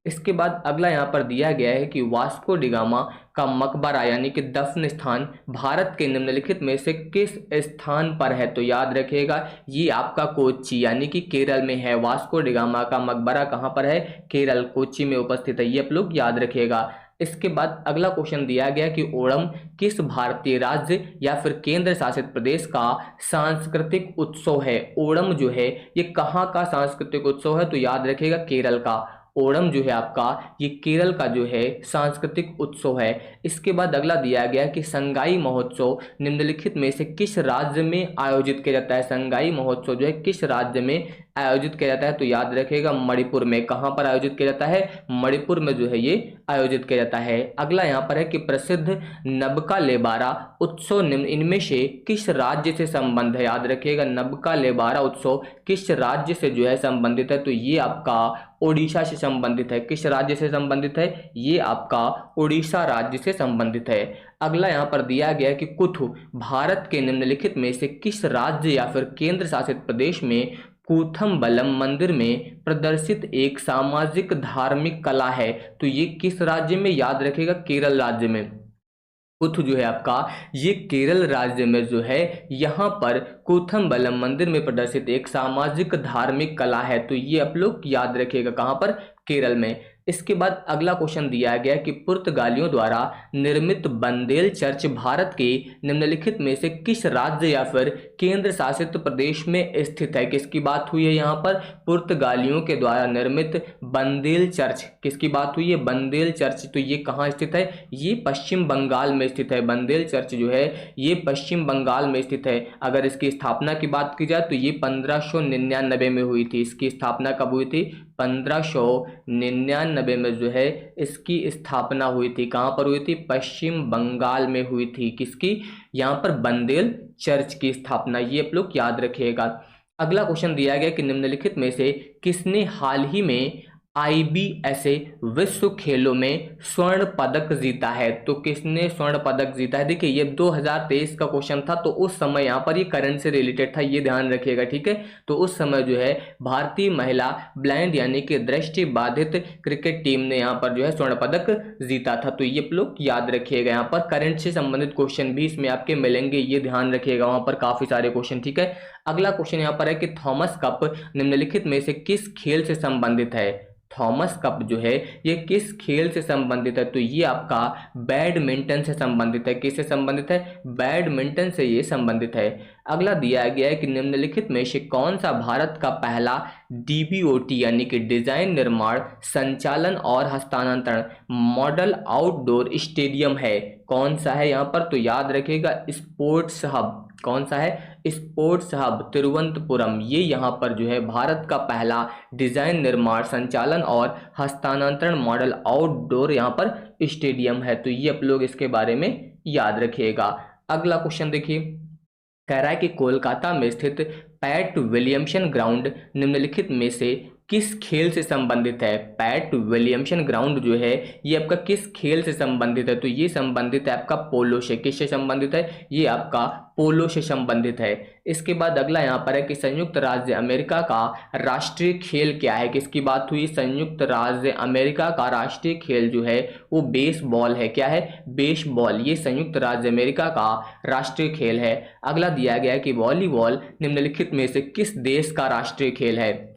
इसके बाद अगला यहाँ पर दिया गया है कि वास्को डिगामा का मकबरा यानी कि दफन स्थान भारत के निम्नलिखित में से किस स्थान पर है? तो याद रखिएगा ये आपका कोच्चि यानी कि केरल में है। वास्को डिगामा का मकबरा कहाँ पर है? केरल, कोच्चि में उपस्थित है। ये आप लोग याद रखिएगा। इसके बाद अगला क्वेश्चन दिया गया कि ओणम किस भारतीय राज्य या फिर केंद्र शासित प्रदेश का सांस्कृतिक उत्सव है? ओणम जो है ये कहाँ का सांस्कृतिक उत्सव है? तो याद रखिएगा केरल का। ओणम जो है आपका ये केरल का जो है सांस्कृतिक उत्सव है। इसके बाद अगला दिया गया कि संगाई महोत्सव निम्नलिखित में से किस राज्य में आयोजित किया जाता है? संगाई महोत्सव जो है किस राज्य में आयोजित किया जाता है? तो याद रखिएगा मणिपुर में। कहाँ पर आयोजित किया जाता है? मणिपुर में जो है ये आयोजित किया जाता है। अगला यहाँ पर है कि प्रसिद्ध नबका लेबारा उत्सव निम्न इनमें से किस राज्य से संबंध है? याद रखिएगा नबका लेबारा उत्सव किस राज्य से जो है संबंधित है? तो ये आपका ओडिशा से संबंधित है। किस राज्य से संबंधित है? ये आपका ओडिशा राज्य से संबंधित है। अगला यहाँ पर दिया गया कि कुथु भारत के निम्नलिखित में से किस राज्य या फिर केंद्र शासित प्रदेश में कूथमबलम मंदिर में प्रदर्शित एक सामाजिक धार्मिक कला है? तो ये किस राज्य में? याद रखिएगा केरल राज्य में। कुथु जो है आपका ये केरल राज्य में जो है यहाँ पर कूथमबलम मंदिर में प्रदर्शित एक सामाजिक धार्मिक कला है। तो ये आप लोग याद रखिएगा कहाँ पर? केरल में। इसके बाद अगला क्वेश्चन दिया गया कि पुर्तगालियों द्वारा निर्मित बंदेल चर्च भारत के निम्नलिखित में से किस राज्य या फिर केंद्र शासित प्रदेश में स्थित है? किसकी बात हुई है यहाँ पर? पुर्तगालियों के द्वारा निर्मित बंदेल चर्च। किसकी बात हुई है? बंदेल चर्च। तो ये कहाँ स्थित है? ये पश्चिम बंगाल में स्थित है। बंदेल चर्च जो है ये पश्चिम बंगाल में स्थित है। अगर इसकी स्थापना की बात की जाए तो ये 1599 में हुई थी। इसकी स्थापना कब हुई थी? 1599 में जो है इसकी स्थापना हुई थी। कहाँ पर हुई थी? पश्चिम बंगाल में हुई थी। किसकी? यहाँ पर बंदेल चर्च की स्थापना। ये आप लोग याद रखिएगा। अगला क्वेश्चन दिया गया कि निम्नलिखित में से किसने हाल ही में IBSA विश्व खेलों में स्वर्ण पदक जीता है? तो किसने स्वर्ण पदक जीता है? देखिए ये 2023 का क्वेश्चन था, तो उस समय यहाँ पर ये करंट से रिलेटेड था, ये ध्यान रखिएगा, ठीक है। तो उस समय जो है भारतीय महिला ब्लाइंड यानी कि दृष्टि बाधित क्रिकेट टीम ने यहाँ पर जो है स्वर्ण पदक जीता था। तो ये लोग याद रखिएगा। यहाँ पर करंट से संबंधित क्वेश्चन भी इसमें आपके मिलेंगे, ये ध्यान रखिएगा। वहां पर काफी सारे क्वेश्चन, ठीक है। अगला क्वेश्चन यहाँ पर है कि थॉमस कप निम्नलिखित में से किस खेल से संबंधित है? थॉमस कप जो है ये किस खेल से संबंधित है? तो ये आपका बैडमिंटन से संबंधित है। किससे संबंधित है? बैडमिंटन से ये संबंधित है। अगला दिया गया है कि निम्नलिखित में से कौन सा भारत का पहला DBOT यानी कि डिजाइन, निर्माण, संचालन और हस्तांतरण मॉडल आउटडोर स्टेडियम है? कौन सा है यहाँ पर? तो याद रखिएगा स्पोर्ट्स हब। कौन सा है? Sports hub Thiruvananthapuram. ये यहाँ पर जो है भारत का पहला डिजाइन, निर्माण, संचालन और हस्तांतरण मॉडल आउटडोर यहाँ पर स्टेडियम है। तो ये आप लोग इसके बारे में याद रखिएगा। अगला क्वेश्चन देखिए, कह रहा है कि कोलकाता में स्थित पैट विलियमसन ग्राउंड निम्नलिखित में से किस खेल से संबंधित है? पैट विलियमसन ग्राउंड जो है ये आपका किस खेल से संबंधित है? तो ये संबंधित है आपका पोलो से। किससे संबंधित है? ये आपका पोलो से संबंधित है। इसके बाद अगला यहाँ पर है कि संयुक्त राज्य अमेरिका का राष्ट्रीय खेल क्या है? किसकी बात हुई? संयुक्त राज्य अमेरिका का राष्ट्रीय खेल जो है वो बेसबॉल है। क्या है? बेसबॉल। ये संयुक्त राज्य अमेरिका का राष्ट्रीय खेल है। अगला दिया गया है कि वॉलीबॉल निम्नलिखित में से किस देश का राष्ट्रीय खेल है?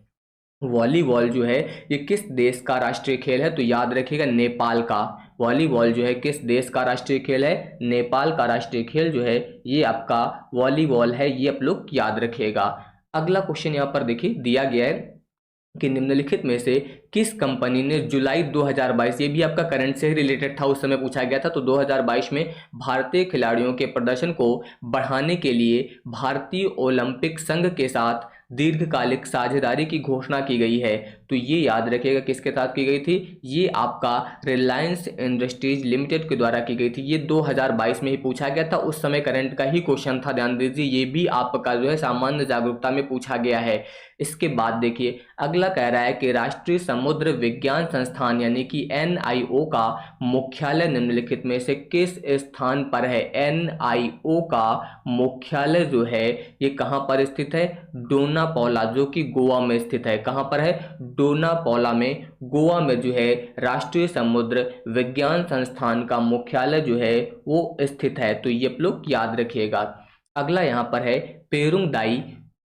वॉलीबॉल जो है ये किस देश का राष्ट्रीय खेल है? तो याद रखिएगा नेपाल का। वॉलीबॉल जो है किस देश का राष्ट्रीय खेल है? नेपाल का राष्ट्रीय खेल जो है ये आपका वॉलीबॉल है। ये आप लोग याद रखिएगा। अगला क्वेश्चन यहाँ पर देखिए दिया गया है कि निम्नलिखित में से किस कंपनी ने जुलाई 2022, ये भी आपका करंट से रिलेटेड था, उस समय पूछा गया था। तो 2022 में भारतीय खिलाड़ियों के प्रदर्शन को बढ़ाने के लिए भारतीय ओलंपिक संघ के साथ दीर्घकालिक साझेदारी की घोषणा की गई है। तो ये याद रखिएगा किसके साथ की गई थी, ये आपका रिलायंस इंडस्ट्रीज लिमिटेड के द्वारा की गई थी। ये 2022 में ही पूछा गया था, उस समय करंट का ही क्वेश्चन था, ध्यान दीजिए। ये भी आपका जो है सामान्य जागरूकता में पूछा गया है। इसके बाद देखिए अगला कह रहा है कि राष्ट्रीय समुद्र विज्ञान संस्थान यानी कि NIO का मुख्यालय निम्नलिखित में से किस स्थान पर है। NIO का मुख्यालय जो है ये कहां पर स्थित है, डोनापौला, जो कि गोवा में स्थित है। कहां पर है, डोनापौला में, गोवा में जो है राष्ट्रीय समुद्र विज्ञान संस्थान का मुख्यालय जो है वो स्थित है। तो ये आप लोग याद रखिएगा। अगला यहाँ पर है पेरुंगदाई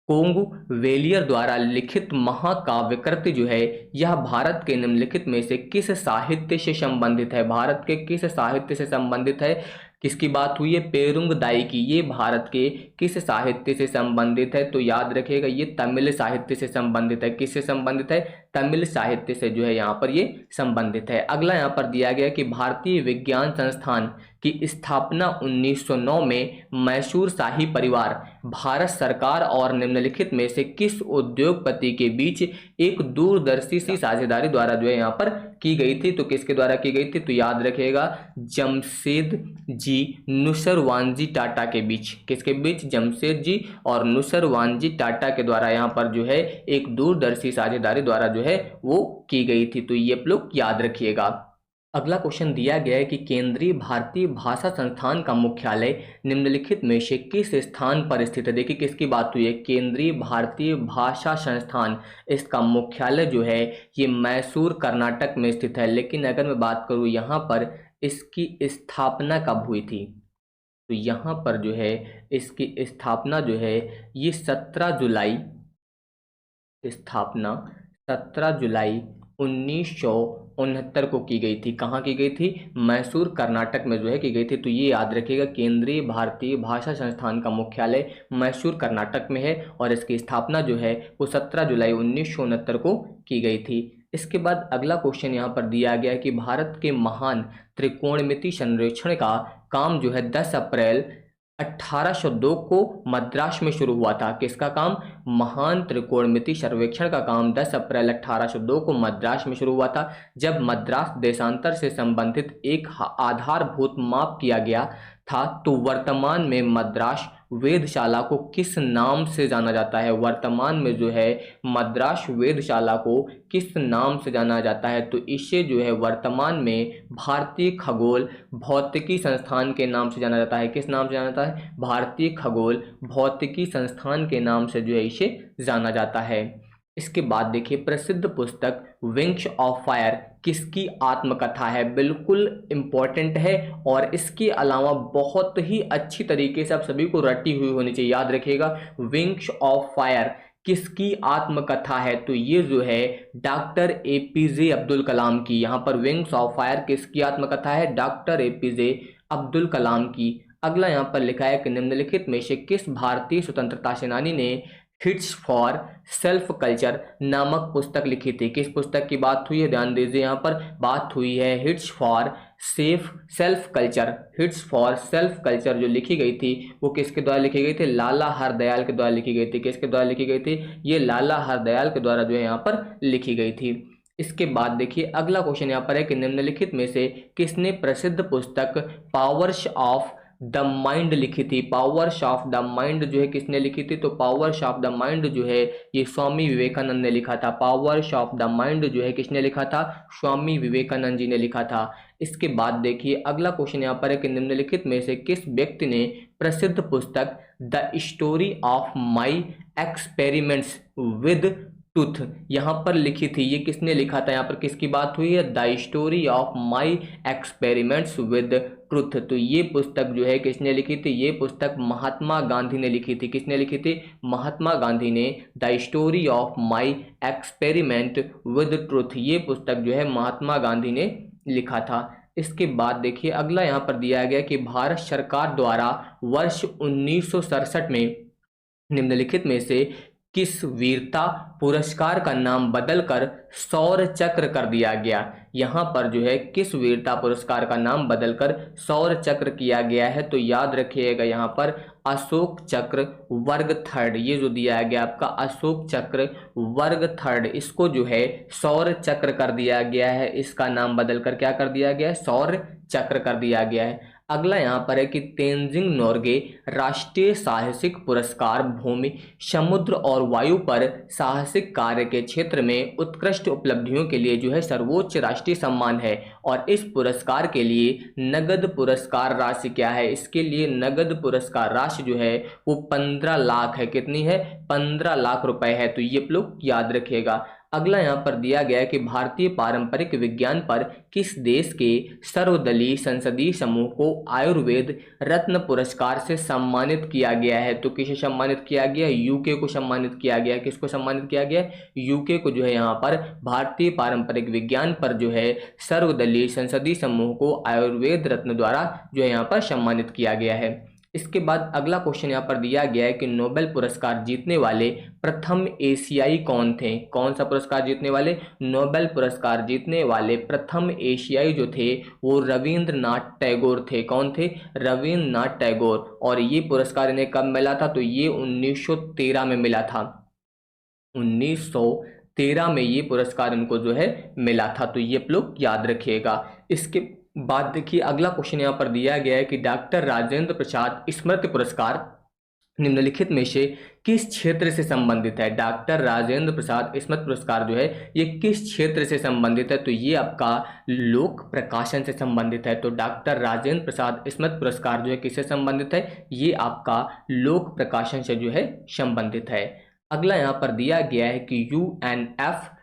कोंगवेलियर द्वारा लिखित महाकाव्य कृति जो है यह भारत के निम्नलिखित में से किस साहित्य से संबंधित है। भारत के किस साहित्य से संबंधित है, किसकी बात हुई है, पेरुंगदाई की। ये भारत के किस साहित्य से संबंधित है, तो याद रखिएगा ये तमिल साहित्य से संबंधित है। किससे संबंधित है, तमिल साहित्य से जो है यहाँ पर ये संबंधित है। अगला यहाँ पर दिया गया कि भारतीय विज्ञान संस्थान की स्थापना 1909 में मैसूर शाही परिवार, भारत सरकार और निम्नलिखित में से किस उद्योगपति के बीच एक दूरदर्शी सी साझेदारी द्वारा जो है यहाँ पर की गई थी। तो किसके द्वारा की गई थी, तो याद रखिएगा जमशेद जी नुसरवानजी टाटा के बीच। किसके बीच, जमशेद जी और नुसरवानजी टाटा के द्वारा यहाँ पर जो है एक दूरदर्शी साझेदारी द्वारा जो है वो की गई थी। तो ये आप लोग याद रखिएगा। अगला क्वेश्चन दिया गया है कि केंद्रीय भारतीय भाषा संस्थान का मुख्यालय निम्नलिखित में से किस स्थान पर स्थित है। देखिए किसकी बात हुई है, केंद्रीय भारतीय भाषा संस्थान, इसका मुख्यालय जो है ये मैसूर कर्नाटक में स्थित है। लेकिन अगर मैं बात करूँ यहाँ पर इसकी स्थापना कब हुई थी, तो यहाँ पर जो है इसकी स्थापना जो है ये 17 जुलाई 1969 को की गई थी। कहाँ की गई थी, मैसूर कर्नाटक में जो है की गई थी। तो ये याद रखिएगा केंद्रीय भारतीय भाषा संस्थान का मुख्यालय मैसूर कर्नाटक में है और इसकी स्थापना जो है वो 17 जुलाई 1969 को की गई थी। इसके बाद अगला क्वेश्चन यहाँ पर दिया गया है कि भारत के महान त्रिकोणमिति सर्वेक्षण का काम जो है 10 अप्रैल 1802 को मद्रास में शुरू हुआ था। किसका काम, महान त्रिकोणमिति सर्वेक्षण का काम 10 अप्रैल 1802 को मद्रास में शुरू हुआ था। जब मद्रास देशांतर से संबंधित एक आधारभूत माप किया गया था, तो वर्तमान में मद्रास वेधशाला को किस नाम से जाना जाता है। वर्तमान में जो है मद्रास वेधशाला को किस नाम से जाना जाता है, तो इसे जो है वर्तमान में भारतीय खगोल भौतिकी संस्थान के नाम से जाना जाता है। किस नाम से जाना जाता है, भारतीय खगोल भौतिकी संस्थान के नाम से जो है इसे जाना जाता है। इसके बाद देखिए प्रसिद्ध पुस्तक विंग्स ऑफ फायर किसकी आत्मकथा है। बिल्कुल इंपॉर्टेंट है और इसके अलावा बहुत ही अच्छी तरीके से आप सभी को रटी हुई होनी चाहिए। याद रखिएगा विंग्स ऑफ फायर किसकी आत्मकथा है, तो ये जो है डॉक्टर APJ अब्दुल कलाम की। यहाँ पर विंग्स ऑफ फायर किसकी आत्मकथा है, डॉक्टर APJ अब्दुल कलाम की। अगला यहाँ पर लिखा है कि निम्नलिखित में से किस भारतीय स्वतंत्रता सेनानी ने हिट्स फॉर सेल्फ कल्चर नामक पुस्तक लिखी थी। किस पुस्तक की बात हुई है, ध्यान दीजिए, यहाँ पर बात हुई है hits for self culture. Hits for self culture जो लिखी गई थी वो किसके द्वारा लिखी गई थी, लाला हरदयाल के द्वारा लिखी गई थी। किसके द्वारा लिखी गई थी, ये लाला हरदयाल के द्वारा जो है यहाँ पर लिखी गई थी। इसके बाद देखिए अगला क्वेश्चन यहाँ पर है कि निम्नलिखित में से किसने प्रसिद्ध पुस्तक पावर्स ऑफ द माइंड लिखी थी। पावर्स ऑफ द माइंड जो है किसने लिखी थी, तो पावर्स ऑफ द माइंड जो है ये स्वामी विवेकानंद ने लिखा था। पावर्स ऑफ द माइंड जो है किसने लिखा था, स्वामी विवेकानंद जी ने लिखा था। इसके बाद देखिए अगला क्वेश्चन यहाँ पर है कि निम्नलिखित में से किस व्यक्ति ने प्रसिद्ध पुस्तक the story of my experiments with truth यहाँ पर लिखी थी। ये किसने लिखा था, यहाँ पर किसकी बात हुई है, the story of my experiments with truth. तो ये पुस्तक जो है किसने लिखी थी, ये पुस्तक महात्मा गांधी ने लिखी थी। किसने लिखी थी, महात्मा गांधी ने the story of my experiment with truth, ये पुस्तक जो है महात्मा गांधी ने लिखा था। इसके बाद देखिए अगला यहाँ पर दिया गया कि भारत सरकार द्वारा वर्ष 1967 में निम्नलिखित में से किस वीरता पुरस्कार का नाम बदलकर शौर्य चक्र कर दिया गया। यहाँ पर जो है किस वीरता पुरस्कार का नाम बदलकर शौर्य चक्र किया गया है, तो याद रखिएगा यहाँ पर अशोक चक्र वर्ग थर्ड, ये जो दिया गया आपका अशोक चक्र वर्ग थर्ड, इसको जो है सौर चक्र कर दिया गया है। इसका नाम बदलकर क्या कर दिया गया है, सौर चक्र कर दिया गया है। अगला यहाँ पर है कि तेंजिंग नोर्गे राष्ट्रीय साहसिक पुरस्कार भूमि, समुद्र और वायु पर साहसिक कार्य के क्षेत्र में उत्कृष्ट उपलब्धियों के लिए जो है सर्वोच्च राष्ट्रीय सम्मान है। और इस पुरस्कार के लिए नगद पुरस्कार राशि क्या है, इसके लिए नगद पुरस्कार राशि जो है वो 15 लाख है। कितनी है, 15 लाख रुपए है। तो ये आप लोग याद रखिएगा। अगला यहाँ पर दिया गया है कि भारतीय पारंपरिक विज्ञान पर किस देश के सर्वदलीय संसदीय समूह को आयुर्वेद रत्न पुरस्कार से सम्मानित किया गया है। तो किसे सम्मानित किया गया, यूके को सम्मानित किया गया। किसको सम्मानित किया गया, यूके को जो है यहाँ पर भारतीय पारंपरिक विज्ञान पर जो है सर्वदलीय संसदीय समूह को आयुर्वेद रत्न द्वारा जो है यहाँ पर सम्मानित किया गया है। इसके बाद अगला क्वेश्चन यहाँ पर दिया गया है कि नोबेल पुरस्कार जीतने वाले प्रथम एशियाई कौन थे। कौन सा पुरस्कार जीतने वाले, नोबेल पुरस्कार जीतने वाले प्रथम एशियाई जो थे वो रविंद्रनाथ टैगोर थे। कौन थे, रविंद्रनाथ टैगोर। और ये पुरस्कार इन्हें कब मिला था, तो ये 1913 में मिला था। 1913 में ये पुरस्कार इनको जो है मिला था। तो ये आप लोग याद रखिएगा। इसके बाद देखिए अगला क्वेश्चन यहाँ पर दिया गया है कि डॉक्टर राजेंद्र प्रसाद स्मृति पुरस्कार निम्नलिखित में से किस क्षेत्र से संबंधित है। डॉक्टर राजेंद्र प्रसाद स्मृति पुरस्कार जो है ये किस क्षेत्र से संबंधित है, तो ये आपका लोक प्रकाशन से संबंधित है। तो डॉक्टर राजेंद्र प्रसाद स्मृति पुरस्कार जो है किससे संबंधित है, ये आपका लोक प्रकाशन से जो है संबंधित है। अगला यहाँ पर दिया गया है कि UNFCCC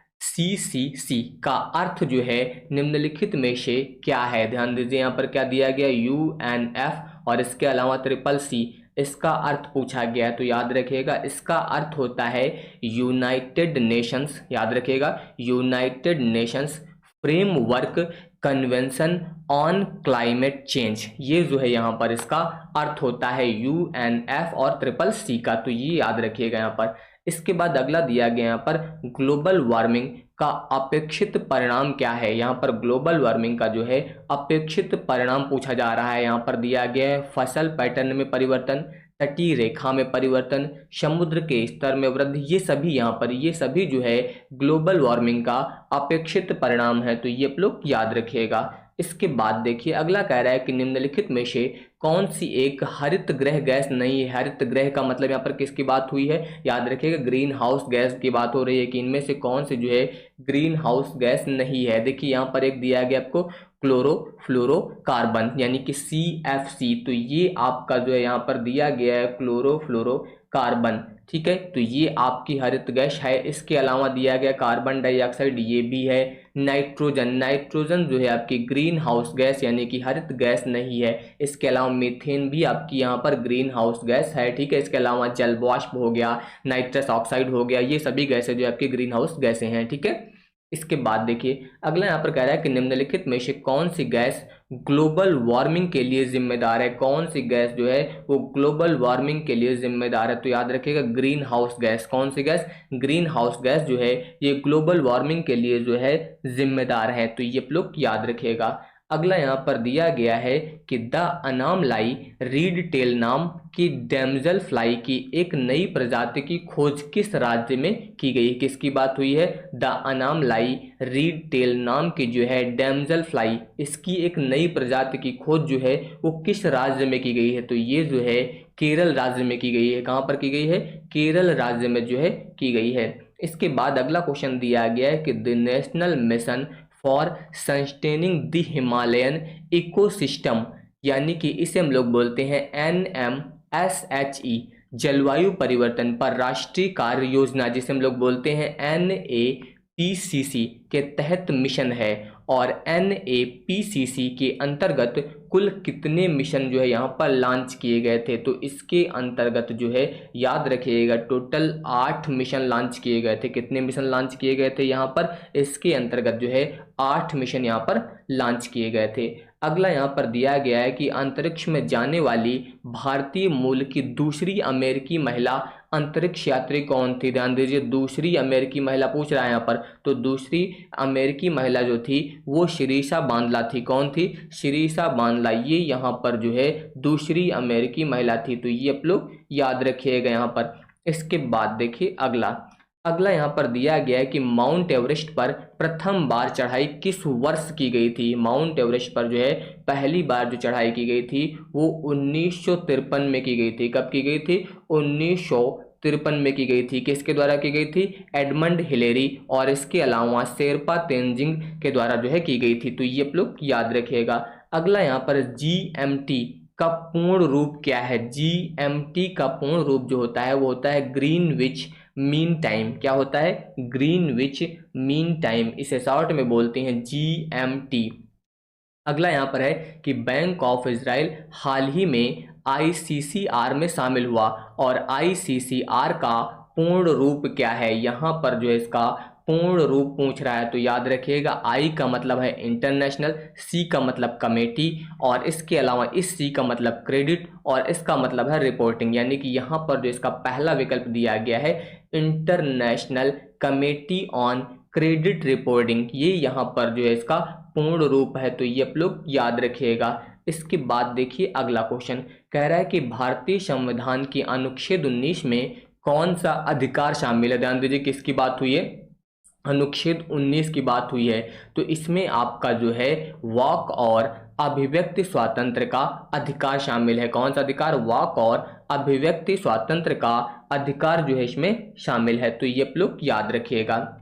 का अर्थ जो है निम्नलिखित में से क्या है। ध्यान दीजिए यहाँ पर क्या दिया गया, UNF और इसके अलावा CCC, इसका अर्थ पूछा गया है। तो याद रखिएगा इसका अर्थ होता है यूनाइटेड नेशंस। याद रखिएगा United Nations framework convention on climate change, ये जो है यहाँ पर इसका अर्थ होता है UNF और CCC का। तो ये याद रखिएगा यहाँ पर। इसके बाद अगला दिया गया यहाँ पर ग्लोबल वार्मिंग का अपेक्षित परिणाम क्या है। यहाँ पर ग्लोबल वार्मिंग का जो है अपेक्षित परिणाम पूछा जा रहा है। यहाँ पर दिया गया है फसल पैटर्न में परिवर्तन, तटीय रेखा में परिवर्तन, समुद्र के स्तर में वृद्धि, ये सभी यहाँ पर ये सभी जो है ग्लोबल वार्मिंग का अपेक्षित परिणाम है। तो ये आप लोग याद रखिएगा। इसके बाद देखिए अगला कह रहा है कि निम्नलिखित में से कौन सी एक हरित गृह गैस नहीं है। हरित गृह का मतलब यहाँ पर किसकी बात हुई है, याद रखिएगा ग्रीन हाउस गैस की बात हो रही है कि इनमें से कौन सी जो है ग्रीन हाउस गैस नहीं है। देखिए यहाँ पर एक दिया गया आपको क्लोरोफ्लोरोकार्बन यानी कि CFC। तो ये आपका जो है यहाँ पर दिया गया है क्लोरोफ्लोरोकार्बन, ठीक है। तो ये आपकी हरित गैस है। इसके अलावा दिया गया कार्बन डाइऑक्साइड, ये भी है। नाइट्रोजन, नाइट्रोजन जो है आपकी ग्रीन हाउस गैस यानी कि हरित गैस नहीं है। इसके अलावा मीथेन भी आपकी यहाँ पर ग्रीन हाउस गैस है, ठीक है। इसके अलावा जल वाष्प हो गया, नाइट्रस ऑक्साइड हो गया, ये सभी गैसें जो आपकी ग्रीन हाउस गैसें हैं, ठीक है। इसके बाद देखिए अगला यहाँ पर कह रहा है कि निम्नलिखित में से कौन सी गैस ग्लोबल वार्मिंग के लिए जिम्मेदार है। कौन सी गैस जो है वो ग्लोबल वार्मिंग के लिए जिम्मेदार है, तो याद रखिएगा ग्रीन हाउस गैस। कौन सी गैस, ग्रीन हाउस गैस जो है ये ग्लोबल वार्मिंग के लिए जो है जिम्मेदार है। तो ये आप लोग याद रखिएगा। अगला यहाँ पर दिया गया है कि द अनामलाई रीड टेल नाम की डैमजल फ्लाई की एक नई प्रजाति की खोज किस राज्य में की गई। किसकी बात हुई है, द अनामलाई रीड टेल नाम की जो है डैमजल फ्लाई, इसकी एक नई प्रजाति की खोज जो है वो किस राज्य में की गई है। तो ये जो है केरल राज्य में की गई है। कहाँ पर की गई है, केरल राज्य में जो है की गई है। इसके बाद अगला क्वेश्चन दिया गया है कि the national mission for sustaining the Himalayan ecosystem यानी कि इसे हम लोग बोलते हैं NMSHE, जलवायु परिवर्तन पर राष्ट्रीय कार्य योजना जिसे हम लोग बोलते हैं NAPCC के तहत मिशन है। और NAPCC के अंतर्गत कुल कितने मिशन जो है यहाँ पर लॉन्च किए गए थे, तो इसके अंतर्गत जो है याद रखिएगा टोटल 8 मिशन लॉन्च किए गए थे। कितने मिशन लॉन्च किए गए थे यहाँ पर, इसके अंतर्गत जो है 8 मिशन यहाँ पर लॉन्च किए गए थे। अगला यहाँ पर दिया गया है कि अंतरिक्ष में जाने वाली भारतीय मूल की दूसरी अमेरिकी महिला अंतरिक्ष यात्री कौन थी? ध्यान दीजिए, दूसरी अमेरिकी महिला पूछ रहा है यहाँ पर, तो दूसरी अमेरिकी महिला जो थी वो शिरीषा बांदला थी। कौन थी? शिरीषा बांदला, ये यहाँ पर जो है दूसरी अमेरिकी महिला थी। तो ये आप लोग याद रखिएगा यहाँ पर। इसके बाद देखिए अगला यहाँ पर दिया गया है कि माउंट एवरेस्ट पर प्रथम बार चढ़ाई किस वर्ष की गई थी? माउंट एवरेस्ट पर जो है पहली बार जो चढ़ाई की गई थी वो 1953 में की गई थी। कब की गई थी? 1953 में की गई थी। किसके द्वारा की गई थी? एडमंड हिलेरी और इसके अलावा शेरपा तेंजिंग के द्वारा जो है की गई थी। तो ये आप लोग याद रखिएगा। अगला यहाँ पर GMT का पूर्ण रूप क्या है? GMT का पूर्ण रूप जो होता है वो होता है ग्रीनविच मीन टाइम। क्या होता है? ग्रीनविच मीन टाइम, इसे शॉर्ट में बोलते हैं GMT। अगला यहाँ पर है कि बैंक ऑफ इजराइल हाल ही में ICCR में शामिल हुआ और ICCR का पूर्ण रूप क्या है? यहाँ पर जो है इसका पूर्ण रूप पूछ रहा है। तो याद रखिएगा, I का मतलब है इंटरनेशनल, C का मतलब कमेटी और इसके अलावा इस C का मतलब क्रेडिट और इसका मतलब है रिपोर्टिंग। यानी कि यहाँ पर जो इसका पहला विकल्प दिया गया है international committee on credit reporting, ये यहाँ पर जो है इसका पूर्ण रूप है। तो ये आप लोग याद रखिएगा। इसके बाद देखिए अगला क्वेश्चन कह रहा है कि भारतीय संविधान की अनुच्छेद 19 में कौन सा अधिकार शामिल है? ध्यान दीजिए किसकी बात हुई है? अनुच्छेद 19 की बात हुई है। तो इसमें आपका जो है वाक और अभिव्यक्ति स्वातंत्र का अधिकार शामिल है। कौन सा अधिकार? वाक और अभिव्यक्ति स्वातंत्र का अधिकार जो है इसमें शामिल है। तो ये आप लोग याद रखिएगा।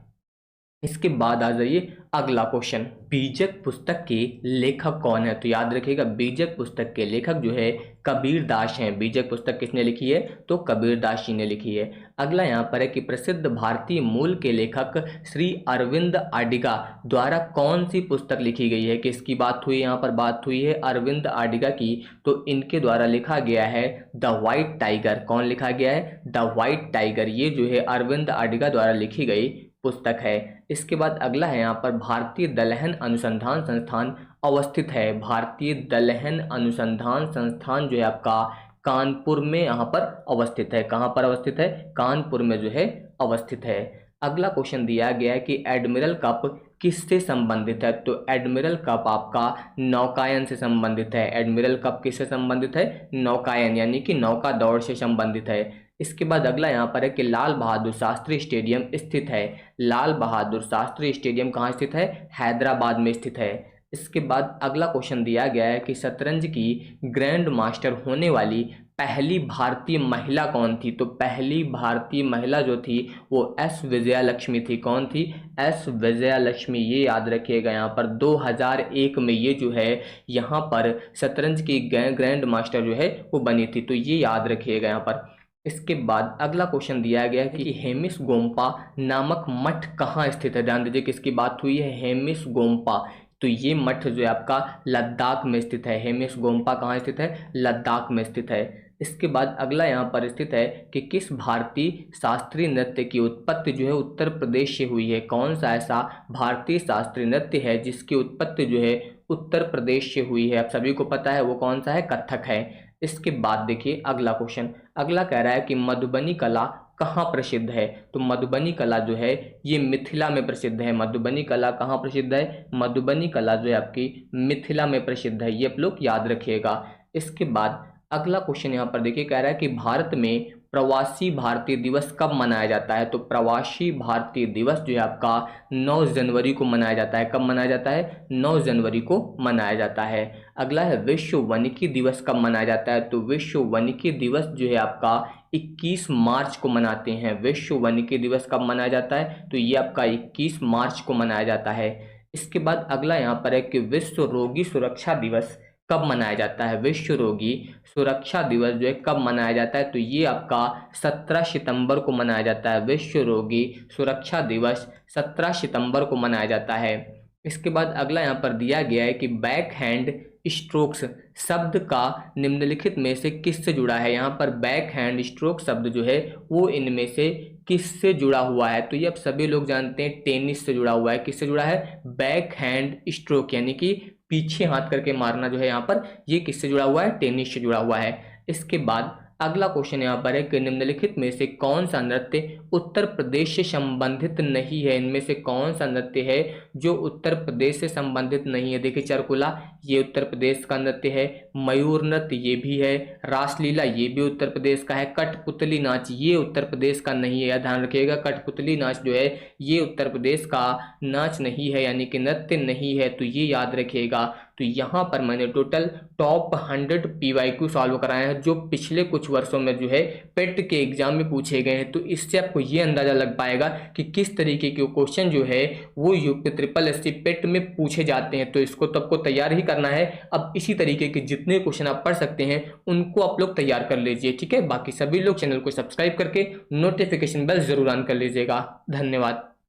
इसके बाद आ जाइए अगला क्वेश्चन, बीजक पुस्तक के लेखक कौन है? तो याद रखिएगा, बीजक पुस्तक के लेखक जो है कबीर दास हैं। बीजक पुस्तक किसने लिखी है? तो कबीर दास जी ने लिखी है। अगला यहाँ पर है कि प्रसिद्ध भारतीय मूल के लेखक श्री अरविंद अडिगा द्वारा कौन सी पुस्तक लिखी गई है? किसकी बात हुई? यहाँ पर बात हुई है अरविंद अडिगा की। तो इनके द्वारा लिखा गया है द व्हाइट टाइगर। कौन लिखा गया है? द व्हाइट टाइगर, ये जो है अरविंद अडिगा द्वारा लिखी गई पुस्तक है। इसके बाद अगला है यहाँ पर भारतीय दलहन अनुसंधान संस्थान अवस्थित है। भारतीय दलहन अनुसंधान संस्थान जो है आपका कानपुर में यहाँ पर अवस्थित है। कहाँ पर अवस्थित है? कानपुर में जो है अवस्थित है। अगला क्वेश्चन दिया गया है कि एडमिरल कप किससे संबंधित है? तो एडमिरल कप आपका नौकायन से संबंधित है। एडमिरल कप किससे संबंधित है? नौकायन, यानी कि नौका दौड़ से संबंधित है। इसके बाद अगला यहाँ पर है कि लाल बहादुर शास्त्री स्टेडियम स्थित है। लाल बहादुर शास्त्री स्टेडियम कहाँ स्थित है? हैदराबाद में स्थित है। इसके बाद अगला क्वेश्चन दिया गया है कि शतरंज की ग्रैंड मास्टर होने वाली पहली भारतीय महिला कौन थी? तो पहली भारतीय महिला जो थी वो S विजयालक्ष्मी थी। कौन थी? S विजयालक्ष्मी, ये याद रखिएगा। यहाँ पर 2001 में ये जो है यहाँ पर शतरंज की ग्रैंड मास्टर जो है वो बनी थी। तो ये याद रखिएगा यहाँ पर। इसके बाद अगला क्वेश्चन दिया गया है कि हेमिस गोम्पा नामक मठ कहाँ स्थित है? ध्यान दीजिए किसकी बात हुई है? हेमिस गोम्पा। तो ये मठ जो है आपका लद्दाख में स्थित है। हेमिस गोम्पा कहाँ स्थित है? लद्दाख में स्थित है। इसके बाद अगला यहाँ पर स्थित है कि किस भारतीय शास्त्रीय नृत्य की उत्पत्ति जो है उत्तर प्रदेश से हुई है? कौन सा ऐसा भारतीय शास्त्रीय नृत्य है जिसकी उत्पत्ति जो है उत्तर प्रदेश से हुई है? आप सभी को पता है वो कौन सा है? कथक है। इसके बाद देखिए अगला क्वेश्चन, अगला कह रहा है कि मधुबनी कला कहाँ प्रसिद्ध है? तो मधुबनी कला जो है ये मिथिला में प्रसिद्ध है। मधुबनी कला कहाँ प्रसिद्ध है? मधुबनी कला जो है आपकी मिथिला में प्रसिद्ध है। ये आप लोग याद रखिएगा। इसके बाद अगला क्वेश्चन यहाँ पर देखिए कह रहा है कि भारत में प्रवासी भारतीय दिवस कब मनाया जाता है? तो प्रवासी भारतीय दिवस जो है आपका 9 जनवरी को मनाया जाता है। कब मनाया जाता है? 9 जनवरी को मनाया जाता है। अगला है विश्व वानिकी दिवस कब मनाया जाता है? तो विश्व वानिकी दिवस जो है आपका 21 मार्च को मनाते हैं। विश्व वानिकी दिवस कब मनाया जाता है? तो ये आपका 21 मार्च को मनाया जाता है। इसके बाद अगला यहाँ पर है कि विश्व रोगी सुरक्षा दिवस कब मनाया जाता है? विश्व रोगी सुरक्षा दिवस जो है कब मनाया जाता है? तो ये आपका 17 सितंबर को मनाया जाता है। विश्व रोगी सुरक्षा दिवस 17 सितंबर को मनाया जाता है। इसके बाद अगला यहाँ पर दिया गया है कि बैक हैंड स्ट्रोक्स शब्द का निम्नलिखित में से किससे जुड़ा है? यहाँ पर बैक हैंड स्ट्रोक शब्द जो है वो इनमें से किससे जुड़ा हुआ है? तो ये आप सभी लोग जानते हैं टेनिस से जुड़ा हुआ है। किससे जुड़ा है? बैक हैंड स्ट्रोक, यानी कि पीछे हाथ करके मारना जो है यहाँ पर ये किससे जुड़ा हुआ है? टेनिस से जुड़ा हुआ है। इसके बाद अगला क्वेश्चन यहाँ पर है कि निम्नलिखित में से कौन सा नृत्य उत्तर प्रदेश से संबंधित नहीं है। इनमें से कौन सा नृत्य है जो उत्तर प्रदेश से संबंधित नहीं है। देखिए चरकुला ये उत्तर प्रदेश का नृत्य है, मयूर नृत्य ये भी है, रासलीला ये भी उत्तर प्रदेश का है, कठपुतली नाच ये उत्तर प्रदेश का नहीं है। या ध्यान रखिएगा कठपुतली नाच जो है ये उत्तर प्रदेश का नाच नहीं है, यानी कि नृत्य नहीं है, तो ये याद रखिएगा। तो यहाँ पर मैंने टोटल टॉप 100 PYQ सॉल्व कराए हैं जो पिछले कुछ वर्षों में जो है पेट के एग्जाम में पूछे गए हैं। तो इससे आपको ये अंदाजा लग पाएगा कि किस तरीके के क्वेश्चन जो है वो यूपी SSSC पेट में पूछे जाते हैं। तो इसको तो आपको तैयार ही करना है। अब इसी तरीके के जितने क्वेश्चन आप पढ़ सकते हैं उनको आप लोग तैयार कर लीजिए, ठीक है। बाकी सभी लोग चैनल को सब्सक्राइब करके नोटिफिकेशन बेल जरूर ऑन कर लीजिएगा। धन्यवाद।